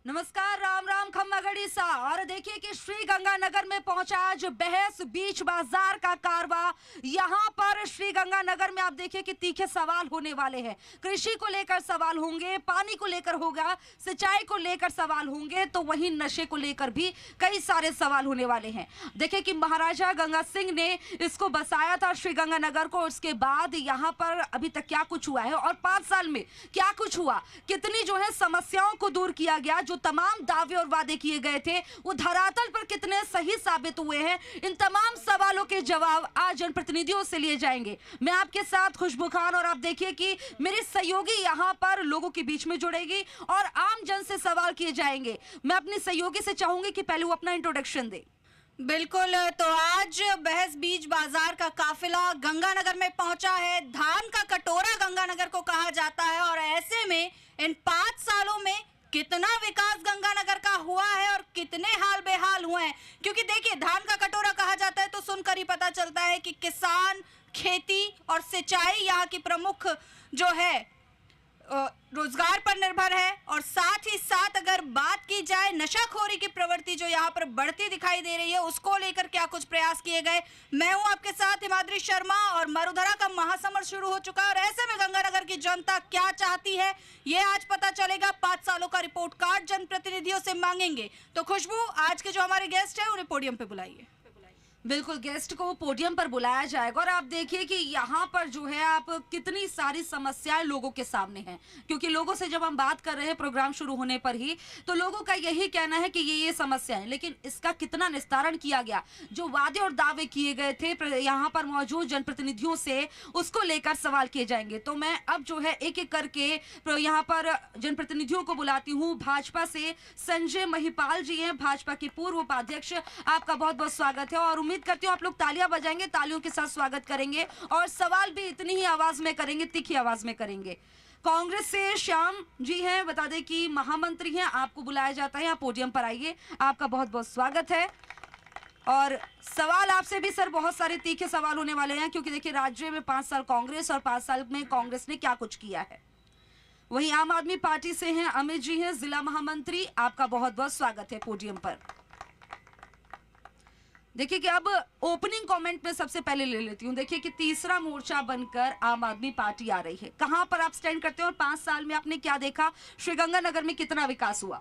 नमस्कार, राम राम, खम्मा गड़ी सा। और देखिए कि श्री गंगानगर में पहुंचा आज बहस बीच बाजार का कारवा। यहाँ पर श्री गंगानगर में आप देखिए कि तीखे सवाल होने वाले हैं। कृषि को लेकर सवाल होंगे, पानी को लेकर होगा, सिंचाई को लेकर सवाल होंगे, तो वहीं नशे को लेकर भी कई सारे सवाल होने वाले हैं। देखिए कि महाराजा गंगा सिंह ने इसको बसाया था श्री गंगानगर को। उसके बाद यहाँ पर अभी तक क्या कुछ हुआ है और 5 साल में क्या कुछ हुआ, कितनी जो है समस्याओं को दूर किया गया, जो तमाम दावे और वादे किए गए थे वो धरातल पर कितने सही साबित हुए हैं, इन तमाम सवालों के जवाब आज जनप्रतिनिधियों से लिए जाएंगे। मैं आपके साथ खुशबू खान, और आप देखिए कि मेरे सहयोगी यहाँ पर लोगों के बीच में जुड़ेगी और आम जन से सवाल किए जाएंगे। मैं अपनी सहयोगी से चाहूंगी कि पहले वो अपना इंट्रोडक्शन दे। बिल्कुल, तो आज बहस बीच बाजार का काफिला गंगानगर में पहुंचा है। धान का कटोरा गंगानगर को कहा जाता है, और ऐसे में इन 5 सालों में कितना विकास गंगानगर का हुआ है और कितने हाल बेहाल हुए हैं। क्योंकि देखिए, धान का कटोरा कहा जाता है तो सुनकर ही पता चलता है कि किसान, खेती और सिंचाई यहाँ की प्रमुख जो है रोजगार पर निर्भर है। और साथ ही साथ अगर बात की जाए नशाखोरी की प्रवृत्ति जो यहाँ पर बढ़ती दिखाई दे रही है, उसको लेकर क्या कुछ प्रयास किए गए। मैं हूँ आपके साथ हिमाद्री शर्मा, और मरुधरा का महासमर शुरू हो चुका है। और ऐसे में गंगानगर की जनता क्या चाहती है ये आज पता चलेगा। 5 सालों का रिपोर्ट कार्ड जनप्रतिनिधियों से मांगेंगे। तो खुशबू, आज के जो हमारे गेस्ट है उन्हें पोडियम पे बुलाइए। बिल्कुल, गेस्ट को पोडियम पर बुलाया जाएगा। और आप देखिए कि यहाँ पर जो है आप कितनी सारी समस्याएं लोगों के सामने हैं, क्योंकि लोगों से जब हम बात कर रहे हैं प्रोग्राम शुरू होने पर ही, तो लोगों का यही कहना है कि ये समस्याएं, लेकिन इसका कितना निस्तारण किया गया, जो वादे और दावे किए गए थे यहाँ पर मौजूद जनप्रतिनिधियों से, उसको लेकर सवाल किए जाएंगे। तो मैं अब जो है एक एक करके यहाँ पर जनप्रतिनिधियों को बुलाती हूँ। भाजपा से संजय महिपाल जी हैं, भाजपा के पूर्व उपाध्यक्ष, आपका बहुत बहुत स्वागत है। और उम्मीद करती हूँ आप लोग तालियां बजाएंगे, तालियों के साथ स्वागत करेंगे और सवाल भी इतनी ही आवाज में करेंगे, तीखी आवाज में करेंगे। कांग्रेस से श्याम जी हैं, बता दें कि महामंत्री हैं, आपको बुलाया जाता है, आप पोडियम पर आइए, आपका बहुत बहुत स्वागत है। और सवाल आपसे भी सर बहुत सारे तीखे सवाल होने वाले हैं, क्योंकि देखिए राज्य में 5 साल कांग्रेस और 5 साल में कांग्रेस ने क्या कुछ किया है। वहीं आम आदमी पार्टी से हैं अमित जी हैं, जिला महामंत्री, आपका बहुत बहुत स्वागत है पोडियम पर। देखिए कि अब ओपनिंग कमेंट में सबसे पहले ले लेती हूँ। देखिए कि तीसरा मोर्चा बनकर आम आदमी पार्टी आ रही है, कहां पर आप स्टैंड करते हो और 5 साल में आपने क्या देखा, श्रीगंगानगर में कितना विकास हुआ?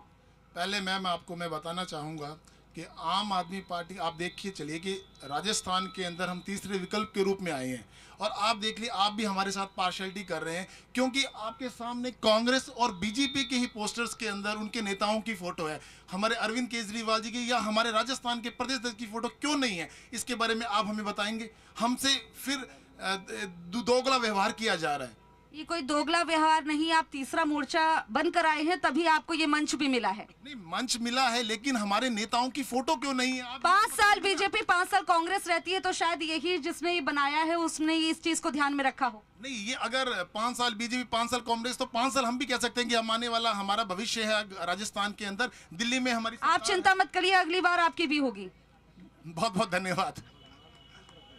पहले मैम आपको मैं बताना चाहूँगा कि आम आदमी पार्टी, आप देखिए चलिए कि राजस्थान के अंदर हम तीसरे विकल्प के रूप में आए हैं। और आप देख लिए, आप भी हमारे साथ पार्शलिटी कर रहे हैं, क्योंकि आपके सामने कांग्रेस और बीजेपी के ही पोस्टर्स के अंदर उनके नेताओं की फ़ोटो है। हमारे अरविंद केजरीवाल जी की या हमारे राजस्थान के प्रदेश अध्यक्ष की फ़ोटो क्यों नहीं है? इसके बारे में आप हमें बताएंगे। हमसे फिर दोगला व्यवहार किया जा रहा है। ये कोई दोगला व्यवहार नहीं, आप तीसरा मोर्चा बनकर आए हैं, तभी आपको ये मंच भी मिला है। नहीं, मंच मिला है, लेकिन हमारे नेताओं की फोटो क्यों नहीं है? 5 साल बीजेपी, 5 साल कांग्रेस रहती है, तो शायद यही जिसने ये बनाया है उसने इस चीज को ध्यान में रखा हो। नहीं, ये अगर 5 साल बीजेपी, 5 साल कांग्रेस, तो 5 साल हम भी कह सकते हैं कि हम आने वाला हमारा भविष्य है राजस्थान के अंदर, दिल्ली में हमारी। आप चिंता मत करिए, अगली बार आपकी भी होगी। बहुत बहुत धन्यवाद।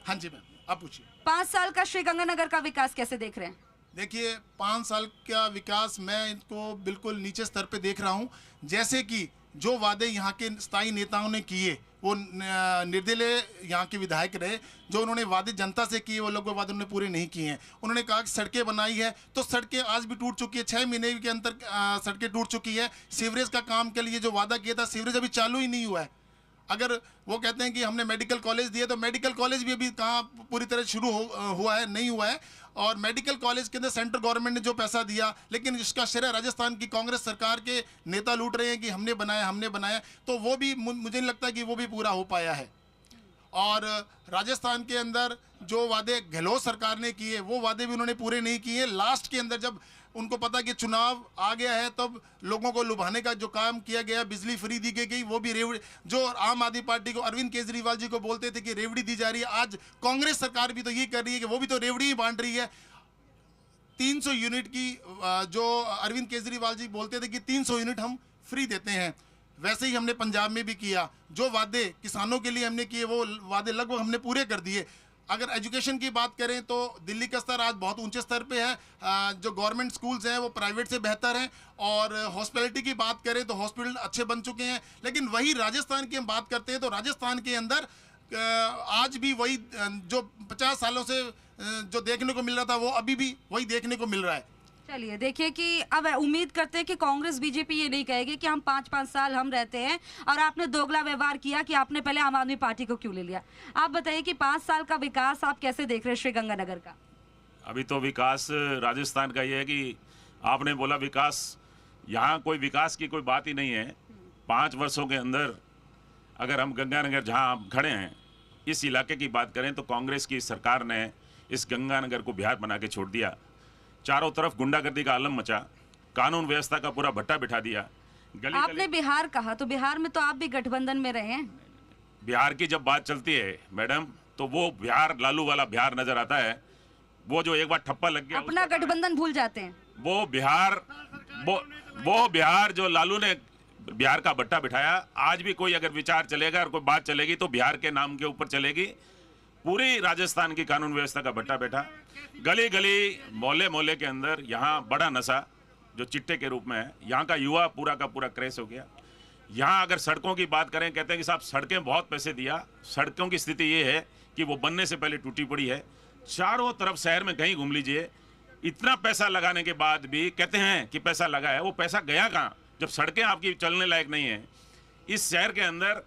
हाँ जी मैम, आप पूछिए। 5 साल का श्रीगंगानगर का विकास कैसे देख रहे हैं? देखिए, 5 साल का विकास मैं इनको बिल्कुल नीचे स्तर पे देख रहा हूँ। जैसे कि जो वादे यहाँ के स्थायी नेताओं ने किए, वो निर्दलीय यहाँ के विधायक रहे, जो उन्होंने वादे जनता से किए, वो लोग वो वादे उन्होंने पूरे नहीं किए हैं। उन्होंने कहा कि सड़कें बनाई है, तो सड़कें आज भी टूट चुकी है, 6 महीने के अंदर सड़कें टूट चुकी है। सीवरेज का काम के लिए जो वादा किया था, सीवरेज अभी चालू ही नहीं हुआ है। अगर वो कहते हैं कि हमने मेडिकल कॉलेज दिए, तो मेडिकल कॉलेज भी अभी कहाँ पूरी तरह शुरू हुआ है, नहीं हुआ है। और मेडिकल कॉलेज के अंदर सेंट्रल गवर्नमेंट ने जो पैसा दिया, लेकिन इसका श्रेय राजस्थान की कांग्रेस सरकार के नेता लूट रहे हैं कि हमने बनाया, तो वो भी मुझे नहीं लगता कि वो भी पूरा हो पाया है। और राजस्थान के अंदर जो वादे गहलोत सरकार ने किए, वो वादे भी उन्होंने पूरे नहीं किए। लास्ट के अंदर जब उनको पता कि चुनाव आ गया है, तब लोगों को लुभाने का जो काम किया गया, बिजली फ्री दी गई, वो भी रेवड़ी, जो आम आदमी पार्टी को अरविंद केजरीवाल जी को बोलते थे कि रेवड़ी दी जा रही है, आज कांग्रेस सरकार भी तो ये कर रही है कि वो भी तो रेवड़ी ही बांट रही है। 300 यूनिट की जो अरविंद केजरीवाल जी बोलते थे कि 300 यूनिट हम फ्री देते हैं, वैसे ही हमने पंजाब में भी किया। जो वादे किसानों के लिए हमने किए, वो वादे लगभग हमने पूरे कर दिए। अगर एजुकेशन की बात करें तो दिल्ली का स्तर आज बहुत ऊंचे स्तर पे है। जो गवर्नमेंट स्कूल्स हैं वो प्राइवेट से बेहतर हैं, और हॉस्पिटलिटी की बात करें तो हॉस्पिटल अच्छे बन चुके हैं। लेकिन वही राजस्थान की हम बात करते हैं तो राजस्थान के अंदर आज भी वही जो 50 सालों से जो देखने को मिल रहा था वो अभी भी वही देखने को मिल रहा है। चलिए देखिए कि अब उम्मीद करते हैं कि कांग्रेस बीजेपी ये नहीं कहेगी कि हम 5-5 साल हम रहते हैं और आपने दोगला व्यवहार किया कि आपने पहले आम आदमी पार्टी को क्यों ले लिया। आप बताइए कि 5 साल का विकास आप कैसे देख रहे हैं श्रीगंगानगर का? अभी तो विकास राजस्थान का ये है कि आपने बोला विकास, यहाँ कोई विकास की कोई बात ही नहीं है। 5 वर्षों के अंदर अगर हम गंगानगर जहाँ हम खड़े हैं इस इलाके की बात करें तो कांग्रेस की सरकार ने इस गंगानगर को बिहार बना के छोड़ दिया। चारों तरफ गुंडागर्दी का आलम मचा, कानून व्यवस्था का पूरा भट्टा बिठा दिया। आपने बिहार कहा तो बिहार में तो आप भी गठबंधन में रहे हैं। बिहार की जब बात चलती है मैडम तो वो बिहार लालू वाला बिहार नजर आता है। वो जो एक बार ठप्पा लग गया अपना गठबंधन भूल जाते हैं। वो बिहार जो लालू ने बिहार का भट्टा बिठाया, आज भी कोई अगर विचार चलेगा और कोई बात चलेगी तो बिहार के नाम के ऊपर चलेगी। पूरी राजस्थान की कानून व्यवस्था का भट्टा बैठा, गली गली मोहल्ले मोहल्ले के अंदर यहाँ बड़ा नशा जो चिट्टे के रूप में है। यहाँ का युवा पूरा का पूरा क्रैश हो गया। यहाँ अगर सड़कों की बात करें, कहते हैं कि साहब सड़कें बहुत पैसे दिया, सड़कों की स्थिति ये है कि वो बनने से पहले टूटी पड़ी है। चारों तरफ शहर में कहीं घूम लीजिए, इतना पैसा लगाने के बाद भी कहते हैं कि पैसा लगा है, वो पैसा गया कहाँ जब सड़कें आपकी चलने लायक नहीं है। इस शहर के अंदर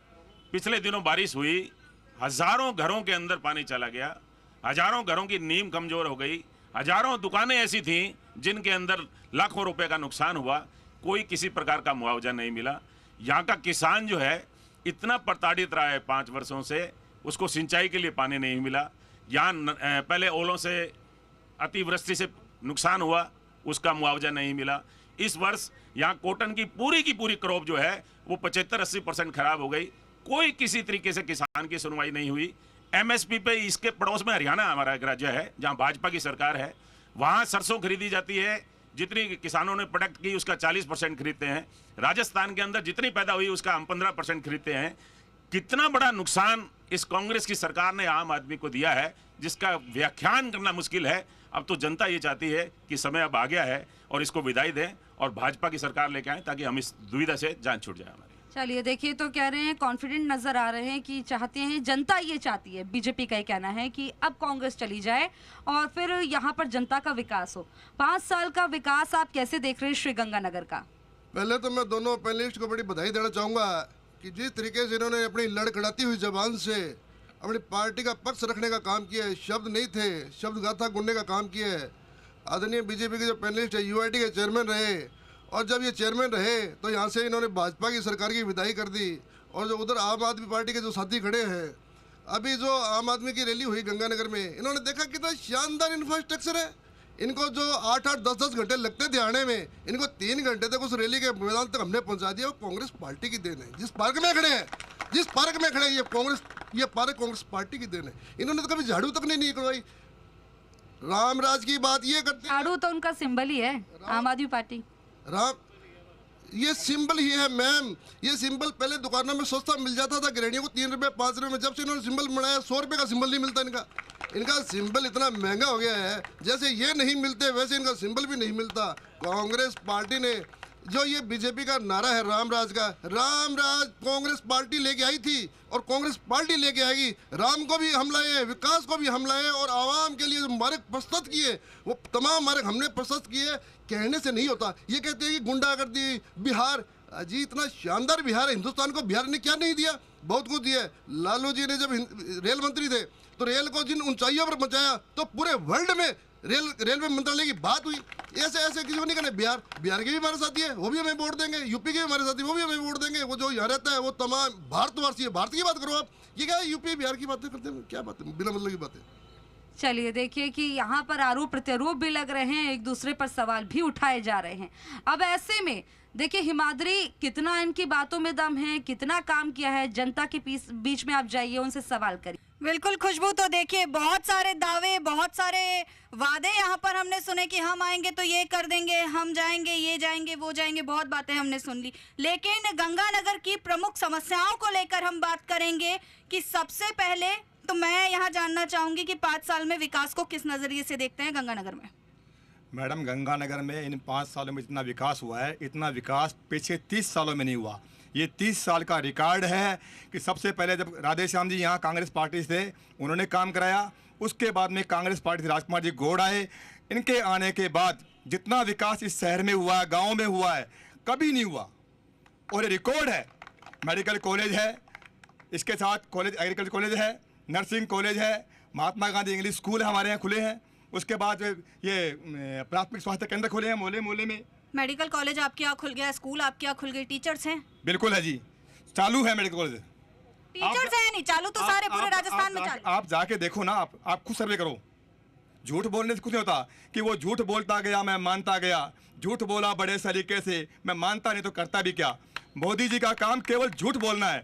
पिछले दिनों बारिश हुई, हजारों घरों के अंदर पानी चला गया, हजारों घरों की नींव कमजोर हो गई, हजारों दुकानें ऐसी थीं जिनके अंदर लाखों रुपए का नुकसान हुआ, कोई किसी प्रकार का मुआवजा नहीं मिला। यहाँ का किसान जो है इतना प्रताड़ित रहा है 5 वर्षों से, उसको सिंचाई के लिए पानी नहीं मिला। यहाँ पहले ओलों से अतिवृष्टि से नुकसान हुआ, उसका मुआवजा नहीं मिला। इस वर्ष यहाँ कॉटन की पूरी क्रॉप जो है वो 75-80% खराब हो गई। कोई किसी तरीके से किसान की सुनवाई नहीं हुई। एमएसपी पे इसके पड़ोस में हरियाणा हमारा एक राज्य है जहाँ भाजपा की सरकार है, वहाँ सरसों खरीदी जाती है, जितनी किसानों ने प्रोडक्ट की उसका 40% खरीदते हैं। राजस्थान के अंदर जितनी पैदा हुई उसका हम 15% खरीदते हैं। कितना बड़ा नुकसान इस कांग्रेस की सरकार ने आम आदमी को दिया है जिसका व्याख्यान करना मुश्किल है। अब तो जनता ये चाहती है कि समय अब आ गया है और इसको विदाई दें और भाजपा की सरकार लेके आए ताकि हम इस दुविधा से जान छूट जाए हमारी। चलिए देखिए, तो कह रहे हैं कॉन्फिडेंट नजर आ रहे हैं कि चाहते हैं, जनता ये चाहती है, बीजेपी का ये कहना है कि अब कांग्रेस चली जाए और फिर यहाँ पर जनता का विकास हो। 5 साल का विकास आप कैसे देख रहे हैं श्रीगंगानगर का? पहले तो मैं दोनों पैनलिस्ट को बड़ी बधाई देना चाहूँगा कि जिस तरीके से इन्होंने अपनी लड़खड़ाती हुई जबान से अपनी पार्टी का पक्ष रखने का काम किया है, शब्द नहीं थे, शब्द गाथा गुनने का काम किया है। आदरणीय बीजेपी के जो पैनलिस्ट है यूआईटी के चेयरमैन रहे, और जब ये चेयरमैन रहे तो यहाँ से इन्होंने भाजपा की सरकार की विदाई कर दी। और जो उधर आम आदमी पार्टी के जो साथी खड़े हैं, अभी जो आम आदमी की रैली हुई गंगानगर में, इन्होंने देखा कितना शानदार इंफ्रास्ट्रक्चर है। इनको जो 8-8, 10-10 घंटे लगते थे आने में, इनको 3 घंटे तक उस रैली के मैदान तक हमने पहुंचा दिया। वो कांग्रेस पार्टी की देन है। जिस पार्क में खड़े हैं, ये पार्क कांग्रेस पार्टी की देन है। इन्होंने तो कभी झाड़ू तक नहीं निकलवाई। रामराज की बात ये करते हैं, झाड़ू तो उनका सिंबल ही है, आम आदमी पार्टी। राम ये सिंबल ही है मैम। ये सिंबल पहले दुकानों में सस्ता मिल जाता था गृहिणियों को 3 रुपये 5 रुपये में। जब से इन्होंने सिंबल बनाया 100 रुपये का सिंबल नहीं मिलता इनका सिंबल इतना महंगा हो गया है। जैसे ये नहीं मिलते वैसे इनका सिंबल भी नहीं मिलता। कांग्रेस पार्टी ने जो ये बीजेपी का नारा है रामराज का, रामराज कांग्रेस पार्टी लेके आई थी और कांग्रेस पार्टी लेके आएगी। राम को भी हम लाए, विकास को भी हम लाए, और आवाम के लिए जो मार्ग प्रस्तुत किए वो तमाम मार्ग हमने प्रस्तुत किए। कहने से नहीं होता। ये कहते हैं कि गुंडागर्दी बिहार, अजी इतना शानदार बिहार है हिंदुस्तान को, बिहार ने क्या नहीं दिया? बहुत कुछ दिया है। लालू जी ने जब रेल मंत्री थे तो रेल को जिन ऊंचाइयों पर पहुंचाया तो पूरे वर्ल्ड में रेलवे मंत्रालय की बात हुई। ऐसे किसी को नहीं करना। बिहार के भी हमारे साथी है, वो भी हमें वोट देंगे। यूपी के भी हमारे साथी, वो भी हमें वोट देंगे। वो जो यहाँ रहता है वो तमाम भारतवासी है। भारत की बात करो आप, ये क्या यूपी बिहार की बातें करते हैं? क्या बातें, बिना मतलब की बातें। चलिए देखिए कि यहाँ पर आरोप प्रत्यारोप भी लग रहे हैं, एक दूसरे पर सवाल भी उठाए जा रहे हैं। अब ऐसे में देखिए हिमाद्री, कितना इनकी बातों में दम है, कितना काम किया है, जनता के बीच में आप जाइए, उनसे सवाल करिए। बिल्कुल खुशबू, तो देखिए बहुत सारे दावे, बहुत सारे वादे यहाँ पर हमने सुने कि हम आएंगे तो ये कर देंगे, हम जाएंगे, ये जाएंगे, वो जाएंगे, बहुत बातें हमने सुन ली। लेकिन गंगानगर की प्रमुख समस्याओं को लेकर हम बात करेंगे कि सबसे पहले तो मैं यहाँ जानना चाहूंगी कि 5 साल में विकास को किस नजरिए से देखते हैं गंगानगर में? मैडम, गंगानगर में इन 5 सालों में जितना विकास हुआ है, इतना विकास पिछले 30 सालों में नहीं हुआ। ये 30 साल का रिकॉर्ड है कि सबसे पहले जब राधेश्याम जी यहाँ कांग्रेस पार्टी से उन्होंने काम कराया, उसके बाद में कांग्रेस पार्टी से राजकुमार जी गौड़ आए। इनके आने के बाद जितना विकास इस शहर में हुआ है, गाँव में हुआ है, कभी नहीं हुआ। और ये रिकॉर्ड है। मेडिकल कॉलेज है, इसके साथ कॉलेज एग्रीकल्चर कॉलेज है, नर्सिंग कॉलेज है, महात्मा गांधी इंग्लिश स्कूल हमारे यहाँ खुले हैं। उसके बाद ये प्राथमिक स्वास्थ्य केंद्र खुले हैं मोहल्ले मोहल्ले में। मेडिकल कॉलेज आपके यहाँ खुल गया, स्कूल आपके यहाँ खुल गई, टीचर्स हैं? बिल्कुल है जी, चालू है मेडिकल कॉलेज। टीचर्स हैं नहीं चालू? तो सारे पूरे राजस्थान में चालू। आप जाके देखो ना, आप खुद सर्वे करो। झूठ बोलने से कुछ नहीं होता कि वो झूठ बोलता गया, मैं मानता गया, झूठ बोला बड़े सलीके से, मैं मानता नहीं तो करता भी क्या। मोदी जी का काम केवल झूठ बोलना है।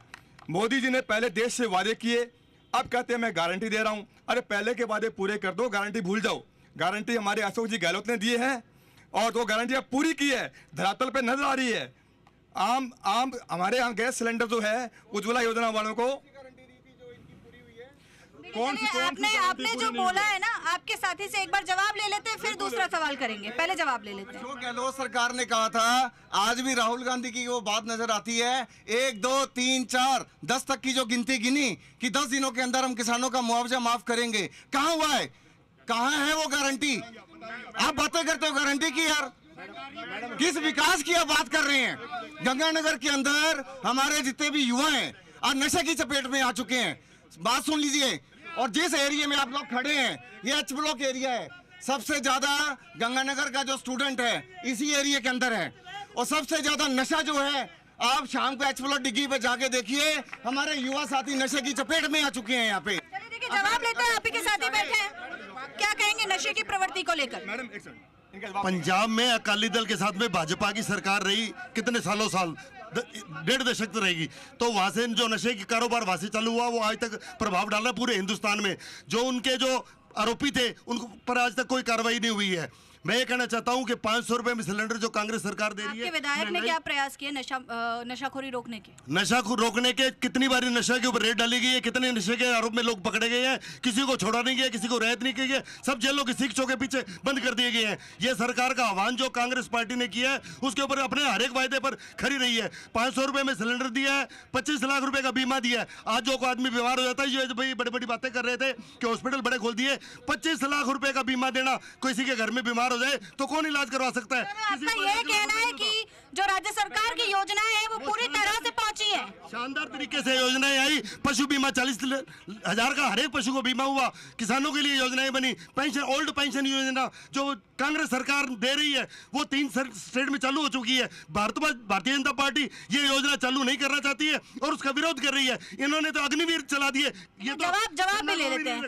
मोदी जी ने पहले देश से वादे किए, अब कहते हैं मैं गारंटी दे रहा हूं। अरे पहले के वादे पूरे कर दो, गारंटी भूल जाओ। गारंटी हमारे अशोक जी गहलोत ने दिए हैं और वो गारंटी पूरी की है, धरातल पे नजर आ रही है। आम हमारे यहाँ गैस सिलेंडर जो है उज्ज्वला योजना वालों को आपने जो बोला है ना, आपके साथी से एक बार जवाब ले लेते हैं, फिर दूसरा सवाल करेंगे। पहले जवाब ले लेते हैं। जो गहलोत सरकार ने कहा था, आज भी राहुल गांधी की वो बात नजर आती है। 1 2 3 4 10 तक की जो गिनती गिनी कि 10 दिनों के अंदर हम किसानों का मुआवजा माफ करेंगे, कहाँ हुआ है? कहाँ है वो गारंटी? आप बातें करते हो गारंटी की, यार किस विकास की आप बात कर रहे हैं? गंगानगर के अंदर हमारे जितने भी युवा हैं आज नशे की चपेट में आ चुके हैं। बात सुन लीजिए। और जिस एरिया में आप लोग खड़े हैं, ये एच ब्लॉक एरिया है। सबसे ज्यादा गंगानगर का जो स्टूडेंट है इसी एरिया के अंदर है। और सबसे ज्यादा नशा जो है, आप शाम को एच ब्लॉक डिग्गी पे जाके देखिए, हमारे युवा साथी नशे की चपेट में आ चुके हैं यहाँ पे। चलिए देखिए, जवाब लेते हैं। आप ही के साथी बैठे हैं, क्या कहेंगे नशे की प्रवृत्ति को लेकर? मैडम एक सेकंड। पंजाब में अकाली दल के साथ में भाजपा की सरकार रही कितने साल 1.5 दशक तक रहेगी, तो वहां से जो नशे की कारोबार वहां से चालू हुआ, वो आज तक प्रभाव डाला पूरे हिंदुस्तान में। जो उनके जो आरोपी थे उन पर आज तक कोई कार्रवाई नहीं हुई है। मैं ये कहना चाहता हूं कि 500 रुपए में सिलेंडर जो कांग्रेस सरकार दे रही है। आपके विधायक ने क्या प्रयास किए नशाखोरी रोकने के? नशा को रोकने के कितनी बारी नशा के ऊपर रेड डाली गई है, कितने नशे के आरोप में लोग पकड़े गए हैं, किसी को छोड़ा नहीं गया, किसी को रियायत नहीं की गई, सब जेलों के शिक्षों के पीछे बंद कर दिए गए हैं। ये सरकार का आह्वान जो कांग्रेस पार्टी ने किया है उसके ऊपर अपने हर एक वायदे पर खड़ी रही है। 500 रुपए में सिलेंडर दिया है, 25 लाख रुपए का बीमा दिया है। आज जो आदमी बीमार हो जाता है, ये भाई बड़ी बड़ी बातें कर रहे थे कि हॉस्पिटल बड़े खोल दिए, 25 लाख रुपए का बीमा देना, किसी के घर में बीमार हो जाए तो कौन इलाज करवा सकता है? आपका ये कहना है कि जो राज्य सरकार की योजनाएं हैं वो पूरी तरह से पहुंची है? शानदार तरीके से योजनाएं आई। पशु बीमा 40,000 का हर एक पशु को बीमा हुआ, किसानों के लिए योजनाएं बनी। पेंशन, ओल्ड पेंशन योजना जो कांग्रेस सरकार दे रही है वो 3 स्टेट में चालू हो चुकी है। भारतीय जनता पार्टी ये योजना चालू नहीं करना चाहती है और उसका विरोध कर रही है। इन्होंने तो अग्निवीर चला दिए। ये तो जवाब भी ले लेते हैं।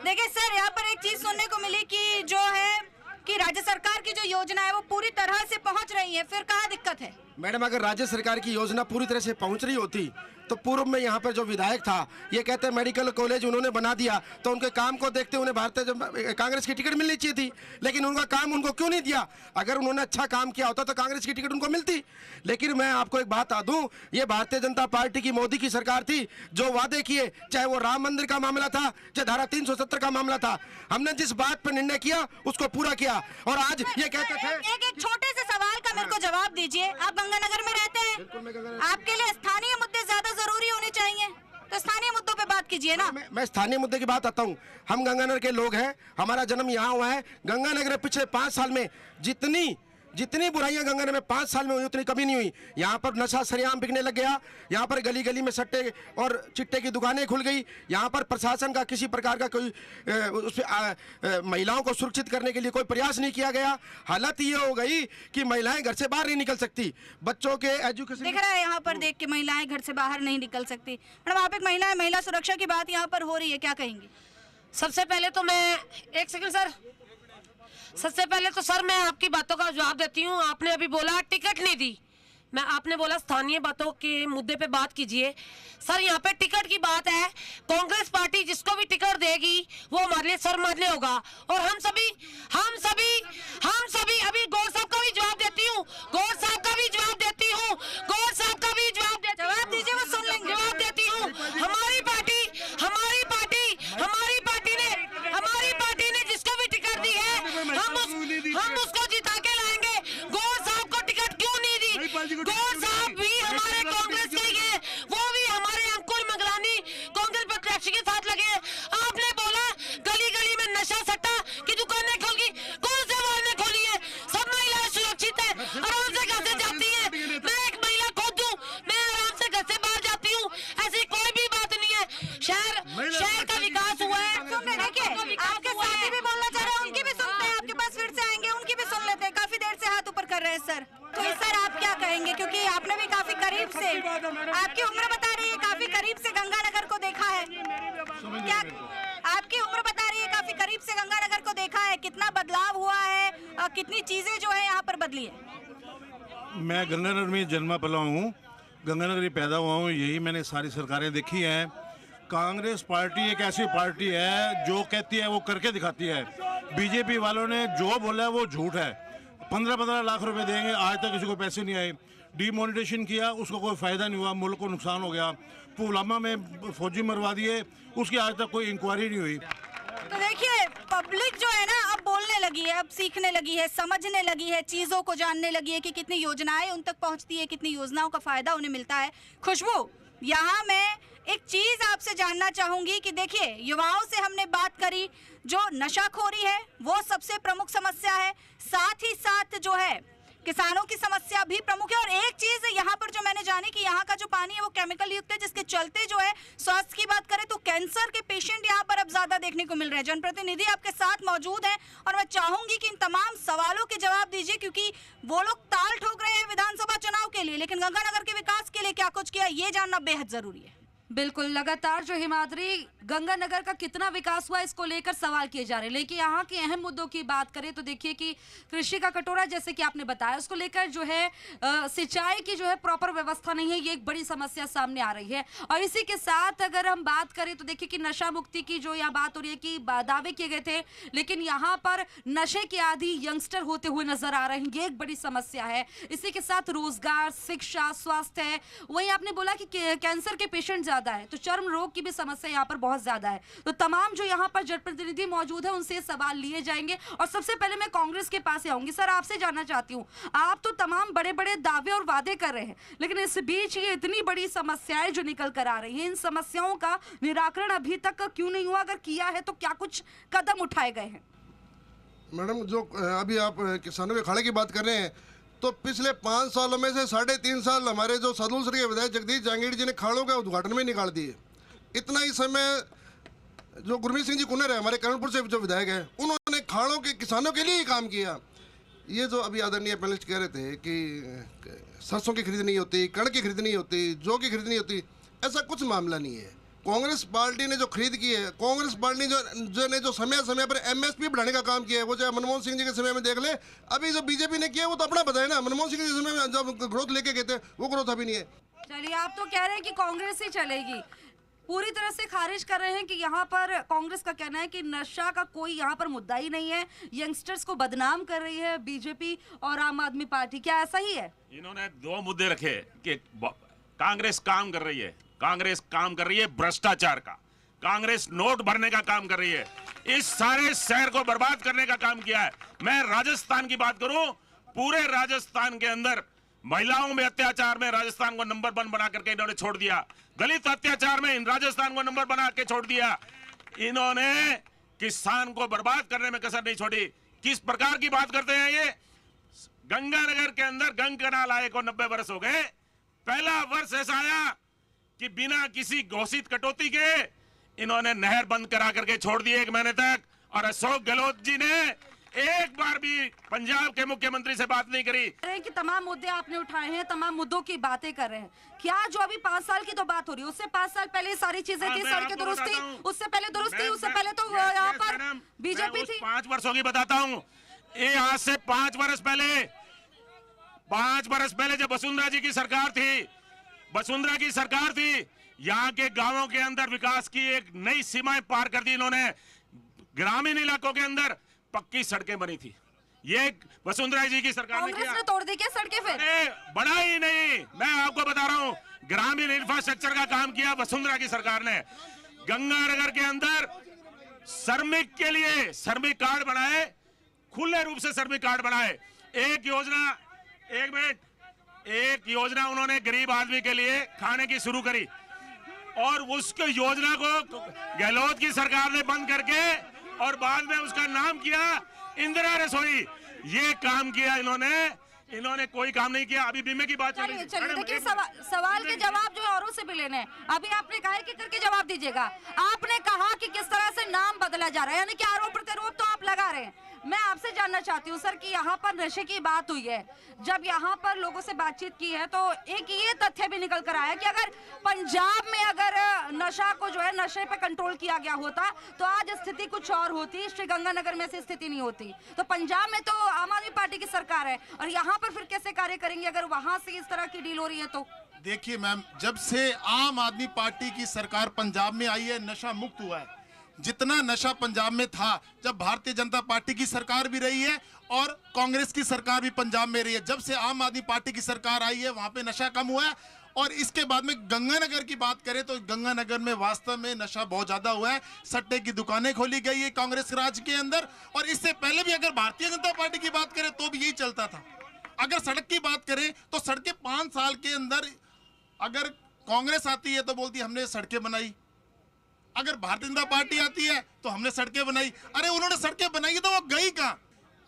देखिए सर, यहाँ पर एक चीज सुनने को मिली कि जो है कि राज्य सरकार की जो योजना है वो पूरी तरह से पहुंच रही है, फिर कहाँ दिक्कत है? मैडम, अगर राज्य सरकार की योजना पूरी तरह से पहुंच रही होती तो पूर्व में यहाँ पर जो विधायक था ये कहते हैं मेडिकल कॉलेज उन्होंने बना दिया, तो उनके काम को देखते उन्हें भारतीय कांग्रेस की टिकट मिलनी चाहिए थी, लेकिन उनका काम उनको क्यों नहीं दिया? अगर उन्होंने अच्छा काम किया होता तो कांग्रेस की टिकट उनको मिलती। लेकिन मैं आपको एक बात बता दूं, ये भारतीय जनता पार्टी की मोदी की सरकार थी जो वादे किए, चाहे वो राम मंदिर का मामला था, चाहे धारा 370 का मामला था, हमने जिस बात पर निर्णय किया उसको पूरा किया। और आज ये कहते थे, एक छोटे से सवाल का मेरे को जवाब दीजिए। आप गंगानगर में रहते हैं, आपके लिए स्थानीय मुद्दे ज्यादा जरूरी होने चाहिए, तो स्थानीय मुद्दों पे बात कीजिए ना। मैं स्थानीय मुद्दे की बात आता हूँ। हम गंगानगर के लोग हैं, हमारा जन्म यहाँ हुआ है। गंगानगर में पिछले 5 साल में जितनी बुराइयां गंगानगर में 5 साल में हुई उतनी कभी नहीं हुई। यहाँ पर नशा सरेआम बिकने लग गया, यहाँ पर गली गली में सट्टे और चिट्टे की दुकानें खुल गई। यहाँ पर प्रशासन का किसी प्रकार का कोई महिलाओं को सुरक्षित करने के लिए कोई प्रयास नहीं किया गया। हालत ये हो गई कि महिलाएं घर से बाहर नहीं निकल सकती। बच्चों के एजुकेशन दिख रहा है यहाँ पर देख के, महिलाएं घर से बाहर नहीं निकल सकती। मैडम, आप एक महिला है, महिला सुरक्षा की बात यहाँ पर हो रही है, क्या कहेंगी? सबसे पहले तो मैं एक सेकंड सर, सबसे पहले तो सर मैं आपकी बातों का जवाब देती हूँ। आपने अभी बोला टिकट नहीं दी, आपने बोला स्थानीय बातों के मुद्दे पे बात कीजिए। सर यहाँ पे टिकट की बात है, कांग्रेस पार्टी जिसको भी टिकट देगी वो हमारे लिए सर मानने होगा। और हम सभी अभी गौर साहब का भी जवाब देती हूँ, गौर साहब का भी जवाब देती हूँ, गौर साहब का भी जवाब दीजिए, वो सुन लेंगे। जवाब देती हूँ, हमारी पार्टी रहे हैं सर, तो सर आप क्या कहेंगे, क्योंकि आपने भी काफी करीब से, आपकी उम्र बता रही है, काफी करीब से गंगानगर को देखा है, क्या आपकी उम्र बता रही है, काफी करीब से गंगानगर को देखा है, कितना बदलाव हुआ है, कितनी चीजें जो है यहाँ पर बदली है? मैं गंगानगर में जन्मा पला हूँ, गंगानगर में पैदा हुआ हूँ, यही मैंने सारी सरकारें देखी हैं। कांग्रेस पार्टी एक ऐसी पार्टी है जो कहती है वो करके दिखाती है। बीजेपी वालों ने जो बोला है वो झूठ है। 15-15 लाख रुपए देंगे, आज तक किसी को पैसे नहीं आए। डिमोनेटाइजेशन किया, उसका कोई फायदा नहीं हुआ, मुल्क को नुकसान हो गया। पुलवामा में फौजी मरवा दिए, उसकी आज तक कोई इंक्वायरी नहीं हुई। तो देखिए, पब्लिक जो है ना अब बोलने लगी है, अब सीखने लगी है, समझने लगी है, चीजों को जानने लगी है कि कितनी योजनाएं उन तक पहुंचती है, कितनी योजनाओं का फायदा उन्हें मिलता है। खुशबू, यहाँ मैं एक चीज आपसे जानना चाहूंगी कि देखिए, युवाओं से हमने बात करी, जो नशाखोरी है वो सबसे प्रमुख समस्या है, साथ ही साथ जो है किसानों की समस्या भी प्रमुख है। और एक चीज यहाँ पर जो मैंने जानी कि यहाँ का जो पानी है वो केमिकल युक्त है, जिसके चलते जो है स्वास्थ्य की बात करें तो कैंसर के पेशेंट यहाँ पर अब ज्यादा देखने को मिल रहे हैं। जनप्रतिनिधि आपके साथ मौजूद हैं और मैं चाहूंगी कि इन तमाम सवालों के जवाब दीजिए, क्योंकि वो लोग ताल ठोक रहे हैं विधानसभा चुनाव के लिए, लेकिन गंगानगर के विकास के लिए क्या कुछ किया ये जानना बेहद जरूरी है। बिल्कुल, लगातार जो हिमाद्री गंगानगर का कितना विकास हुआ इसको लेकर सवाल किए जा रहे हैं, लेकिन यहाँ के अहम मुद्दों की बात करें तो देखिए कि कृषि का कटोरा जैसे कि आपने बताया, उसको लेकर जो है सिंचाई की जो है प्रॉपर व्यवस्था नहीं है, ये एक बड़ी समस्या सामने आ रही है। और इसी के साथ अगर हम बात करें तो देखिए कि नशा मुक्ति की जो यहाँ बात हो रही है कि दावे किए गए थे, लेकिन यहाँ पर नशे के आदि यंगस्टर होते हुए नजर आ रहे हैं, ये एक बड़ी समस्या है। इसी के साथ रोजगार, शिक्षा, स्वास्थ्य है, वहीं आपने बोला कि कैंसर के पेशेंट ज्यादा है, तो चर्म रोग की भी समस्या यहाँ पर बहुत ज्यादा है। तो तमाम जो यहाँ पर जनप्रतिनिधि मौजूद है उनसे सवाल लिए जाएंगे और सबसे पहले मैं कांग्रेस के पास आऊंगी। सर, आपसे जानना चाहती हूँ, आप तो तमाम बड़े बड़े दावे और वादे कर रहे हैं, लेकिन इस बीच ये इतनी बड़ी समस्याएं जो निकल कर आ रही हैं, इन समस्याओं का निराकरण अभी तक क्यों नहीं हुआ? अगर किया है तो क्या कुछ कदम उठाए गए हैं? मैडम, जो अभी आप किसानों के अखाड़े की बात कर रहे हैं, तो पिछले 5 सालों में से 3.5 साल हमारे जो सदुलसर के विधायक जगदीश जहांगीर जी ने खाड़ों का उद्घाटन में निकाल दिए। इतना ही समय जो गुरमीत सिंह जी कुन्नर है, हमारे करणपुर से जो विधायक है, उन्होंने खाड़ों के किसानों के लिए ही काम किया। ये जो अभी आदरणीय पैनलिस्ट कह रहे थे कि सरसों की खरीद नहीं होती, कणक की खरीद नहीं होती, जौ की खरीद नहीं होती, ऐसा कुछ मामला नहीं है। कांग्रेस पार्टी ने जो खरीद की है, कांग्रेस पार्टी जो समय पर एमएसपी बढ़ाने का काम किया है, वो चाहे मनमोहन सिंह जी के समय में देख ले, अभी जो बीजेपी ने किया वो तो अपना बताया ना। मनमोहन सिंह जी के समय में जब ग्रोथ लेके गए थे वो ग्रोथ अभी नहीं है। चलिए, आप तो कह रहे हैं कि कांग्रेस ही चलेगी, पूरी तरह से खारिज कर रहे हैं कि यहाँ पर कांग्रेस का कहना है कि नशा का कोई यहाँ पर मुद्दा ही नहीं है, यंगस्टर्स को बदनाम कर रही है बीजेपी और आम आदमी पार्टी। क्या ऐसा ही है? इन्होंने 2 मुद्दे रखे कि कांग्रेस काम कर रही है, कांग्रेस काम कर रही है भ्रष्टाचार का, कांग्रेस नोट भरने का काम कर रही है, इस सारे शहर को बर्बाद करने का काम किया है। मैं राजस्थान की बात करूं, पूरे राजस्थान के अंदर महिलाओं में अत्याचार में राजस्थान को नंबर 1 बना करके इन्होंने छोड़ दिया, दलित अत्याचार में इन राजस्थान को नंबर बना के छोड़ दिया। इन्होंने किसान को बर्बाद करने में कसर नहीं छोड़ी। किस प्रकार की बात करते हैं ये? गंगानगर के अंदर गंग कनाल आए को 90 वर्ष हो गए, पहला वर्ष ऐसा आया कि बिना किसी घोषित कटौती के इन्होंने नहर बंद करा करके छोड़ दी 1 महीने तक। और अशोक गहलोत जी ने एक बार भी पंजाब के मुख्यमंत्री से बात नहीं करी। कि तमाम मुद्दे आपने उठाए हैं, तमाम मुद्दों की बातें कर रहे हैं, क्या जो अभी 5 साल की तो बात हो रही है, उससे 5 साल पहले सारी चीजें थी, सड़कें दुरुस्त थी, उससे पहले दुरुस्त थी, उससे पहले तो यहाँ पर बीजेपी थी। 5 वर्षों की बताता हूँ, ये आज से 5 वर्ष पहले जब वसुंधरा जी की सरकार थी, वसुंधरा की सरकार थी, यहाँ के गांवों के अंदर विकास की एक नई सीमाएं पार कर दी इन्होंने। ग्रामीण इलाकों के अंदर पक्की सड़कें बनी थी, ये वसुंधरा जी की सरकार ने किया। कांग्रेस ने तोड़ दी क्या सड़कें? फिर बड़ा ही नहीं, मैं आपको बता रहा हूँ, ग्रामीण इंफ्रास्ट्रक्चर का काम किया वसुंधरा की सरकार ने। गंगानगर के अंदर श्रमिक के लिए श्रमिक कार्ड बनाए, खुले रूप से श्रमिक कार्ड बनाए। एक योजना उन्होंने गरीब आदमी के लिए खाने की शुरू करी और उसके योजना को गहलोत की सरकार ने बंद करके और बाद में उसका नाम किया इंदिरा रसोई। ये काम किया इन्होंने कोई काम नहीं किया। अभी बीमे की बात चलिए देखिए, सवाल के जवाब जो है औरों से भी लेने हैं। अभी आपने कहा कि करके जवाब दीजिएगा। आपने कहा कि किस तरह से नाम बदला जा रहा है, यानी कि आरोप प्रत्यारोप तो आप लगा रहे हैं, मैं आपसे जानना चाहती हूँ सर कि यहाँ पर नशे की बात हुई है, जब यहाँ पर लोगों से बातचीत की है तो एक ये तथ्य भी निकल कर आया कि अगर पंजाब में अगर नशा को जो है नशे पे कंट्रोल किया गया होता तो आज स्थिति कुछ और होती, श्रीगंगानगर में ऐसी स्थिति नहीं होती। तो पंजाब में तो आम आदमी पार्टी की सरकार है और यहाँ पर फिर कैसे कार्य करेंगे अगर वहां से इस तरह की डील हो रही है तो? देखिए मैम, जब से आम आदमी पार्टी की सरकार पंजाब में आई है नशा मुक्त हुआ है। जितना नशा पंजाब में था जब भारतीय जनता पार्टी की सरकार भी रही है और कांग्रेस की सरकार भी पंजाब में रही है, जब से आम आदमी पार्टी की सरकार आई है वहां पे नशा कम हुआ है। और इसके बाद में गंगानगर की बात करें तो गंगानगर में वास्तव में नशा बहुत ज्यादा हुआ है। सट्टे की दुकानें खोली गई है कांग्रेस राज के अंदर, और इससे पहले भी अगर भारतीय जनता पार्टी की बात करें तो भी यही चलता था। अगर सड़क की बात करें तो सड़कें 5 साल के अंदर अगर कांग्रेस आती है तो बोलती है हमने सड़कें बनाई, अगर भारतीय जनता पार्टी आती है तो हमने सड़कें बनाई। अरे उन्होंने सड़कें बनाई तो वो गई कहां?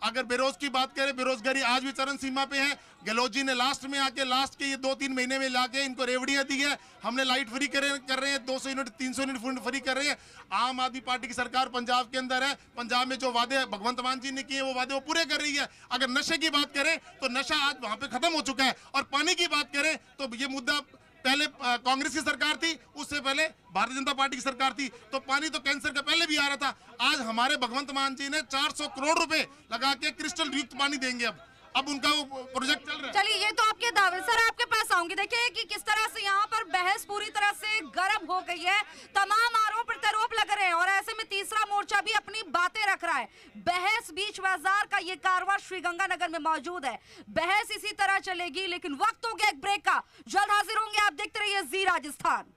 अगर बेरोज की बात करें, बेरोजगारी आज भी चरम सीमा पे है। गहलोत जी ने लास्ट के ये 2-3 महीने में लाके इनको रेवड़ियां दी है। हमने लाइट फ्री कर रहे हैं, 200 यूनिट 300 यूनिट फ्री कर रहे हैं। आम आदमी पार्टी की सरकार पंजाब के अंदर है। पंजाब में जो वादे भगवंत मान जी ने किए वो वादे वो पूरे कर रही है। अगर नशे की बात करें तो नशा आज वहां पे खत्म हो चुका है। और पानी की बात करें तो ये मुद्दा पहले कांग्रेस की सरकार थी, उससे पहले भारतीय जनता पार्टी की सरकार थी, तो पानी तो कैंसर का पहले भी आ रहा था। आज हमारे भगवंत मान जी ने 400 करोड़ रुपए लगा के क्रिस्टल युक्त पानी देंगे। अब उनका वो प्रोजेक्ट चल रहा है। चलिए ये तो आपके दावे, सर आपके पास आऊंगी। देखिए कि किस तरह से यहाँ पर बहस पूरी तरह से गर्म हो गई है, तमाम आरोप प्रत्यारोप लग रहे हैं और ऐसे में तीसरा मोर्चा भी अपनी बातें रख रहा है। बहस बीच बाजार का ये कारवां श्रीगंगानगर में मौजूद है। बहस इसी तरह चलेगी, लेकिन वक्त हो गया एक ब्रेक का। जल्द हाजिर होंगे, आप देखते रहिए जी राजस्थान।